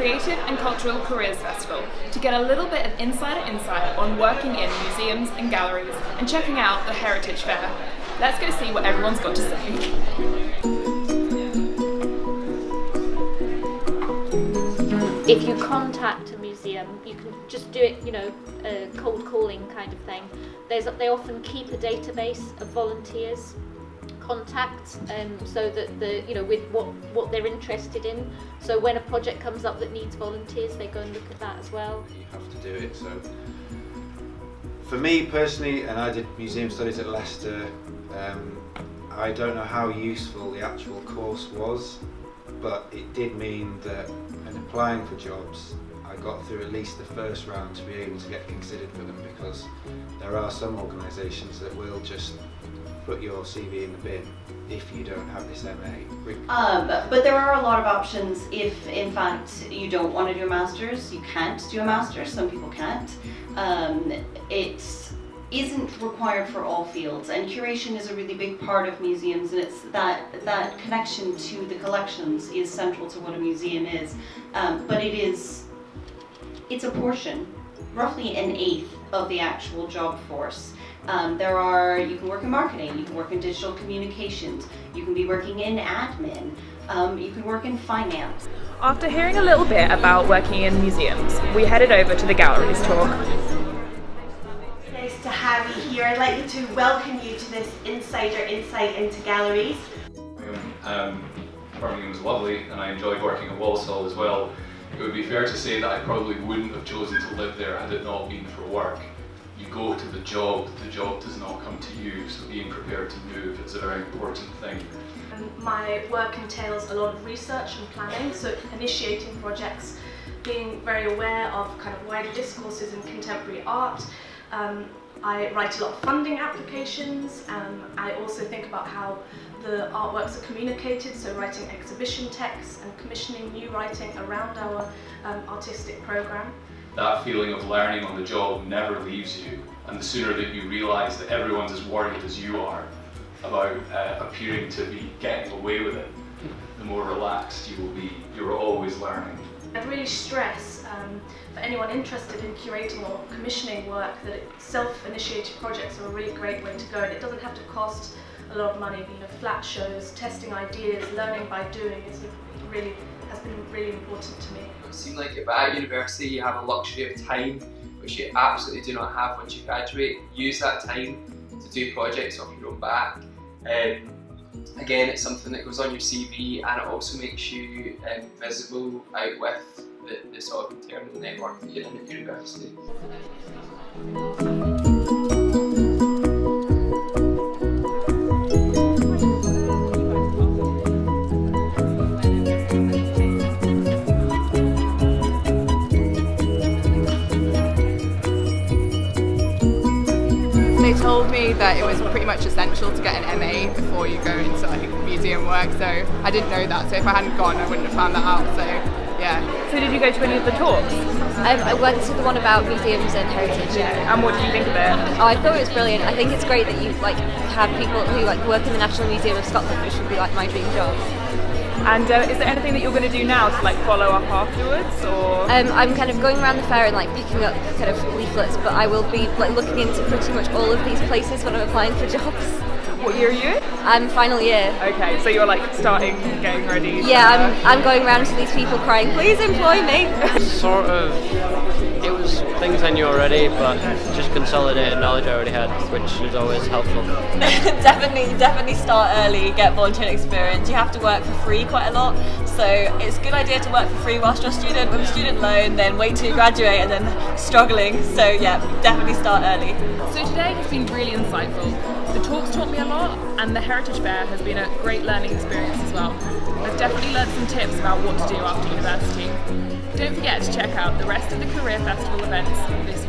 Creative and Cultural Careers Festival to get a little bit of insider insight on working in museums and galleries and checking out the Heritage Fair. Let's go see what everyone's got to say. If you contact a museum, you can just do it, a cold calling kind of thing. They often keep a database of volunteers contacts, so that with what they're interested in. So when a project comes up that needs volunteers, they go and look at that as well. You have to do it. So for me personally, and I did museum studies at Leicester, I don't know how useful the actual course was, but it did mean that in applying for jobs, I got through at least the first round to be able to get considered for them, because there are some organisations that will just put your CV in the bin if you don't have this MA. But there are a lot of options if, in fact, you don't want to do a master's. You can't do a master's. Some people can't. It isn't required for all fields, and curation is a really big part of museums, and it's that connection to the collections is central to what a museum is. But it's a portion, roughly an eighth of the actual job force. You can work in marketing, you can work in digital communications, you can be working in admin, you can work in finance. After hearing a little bit about working in museums, we headed over to the galleries talk. Nice to have you here. I'd like to welcome you to this insider insight into galleries. Birmingham was lovely, and I enjoyed working at Walsall as well. It would be fair to say that I probably wouldn't have chosen to live there had it not been for work. You go to the job does not come to you, so being prepared to move is a very important thing. My work entails a lot of research and planning, so initiating projects, being very aware of kind of wider discourses in contemporary art. I write a lot of funding applications. I also think about how the artworks are communicated, so writing exhibition texts and commissioning new writing around our artistic programme. That feeling of learning on the job never leaves you, and the sooner that you realise that everyone's as worried as you are about appearing to be getting away with it, the more relaxed you will be. You're always learning. I'd really stress for anyone interested in curating or commissioning work that self-initiated projects are a really great way to go, and it doesn't have to cost a lot of money. Flat shows, testing ideas, learning by doing has been really important to me. It seemed like if at university you have a luxury of time, which you absolutely do not have once you graduate. Use that time to do projects off your own back. Again, it's something that goes on your CV, and it also makes you visible out with the sort of internal network that you're in at university. They told me that it was pretty much essential to get an MA before you go into museum work, so I didn't know that, so if I hadn't gone I wouldn't have found that out, so yeah. So did you go to any of the talks? I went to the one about museums and heritage. And what did you think of it? Oh, I thought it was brilliant. I think it's great that you have people who work in the National Museum of Scotland, which would be my dream job. And is there anything that you're going to do now to follow up afterwards, or? I'm kind of going around the fair and picking up kind of leaflets, but I will be looking into pretty much all of these places when I'm applying for jobs. What year are you in? I'm final year. Okay, so you're starting, getting ready. Yeah, I'm going around to these people crying, please employ me. Sort of, it was things I knew already, but just consolidated knowledge I already had, which is always helpful. Definitely start early, get volunteering experience. You have to work for free quite a lot, so it's a good idea to work for free whilst you're a student with a student loan, then wait till you graduate and then struggling. So yeah, definitely start early. So today has been really insightful. The talks taught me a lot, and the Heritage Fair has been a great learning experience as well. I've definitely learned some tips about what to do after university. Don't forget to check out the rest of the Career Festival events this